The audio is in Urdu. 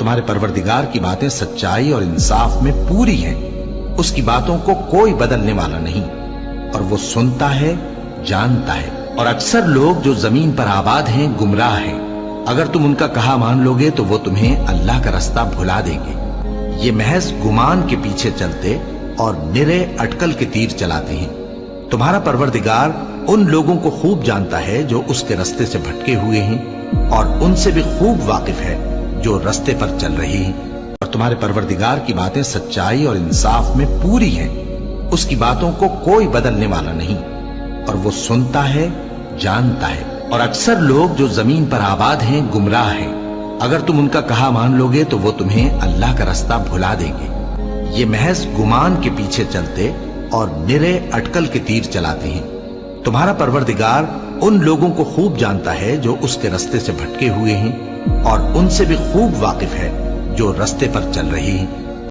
تمہارے پروردگار کی باتیں سچائی اور انصاف میں پوری ہیں، اس کی باتوں کو کوئی بدلنے والا نہیں، اور وہ سنتا ہے، جانتا ہے۔ اور اکثر لوگ جو زمین پر آباد ہیں گمراہ ہیں، اگر تم ان کا کہا مان لوگے تو وہ تمہیں اللہ کا رستہ بھلا دیں گے۔ یہ محض گمان کے پیچھے چلتے اور نرے اٹکل کے تیر چلاتے ہیں۔ تمہارا پروردگار ان لوگوں کو خوب جانتا ہے جو اس کے رستے سے بھٹکے ہوئے ہیں، اور ان سے بھی خوب واقف ہے جو رستے پر چل رہے ہیں۔ اور تمہارے پروردگار کی باتیں سچائی اور انصاف میں پوری ہیں، اس کی باتوں کو کوئی بدلنے والا نہیں، اور وہ سنتا ہے، جانتا ہے۔ اور اکثر لوگ جو زمین پر آباد ہیں گمراہ ہیں، اگر تم ان کا کہا مان لوگے تو وہ تمہیں اللہ کا رستہ بھلا دیں گے۔ یہ محض گمان کے پیچھے چلتے اور نرے اٹکل کے تیر چلاتے ہیں۔ تمہارا پروردگار ان لوگوں کو خوب جانتا ہے جو اس کے رستے سے بھٹکے ہوئے ہیں، اور ان سے بھی خوب واقف ہے جو رستے پر چل رہے ہیں۔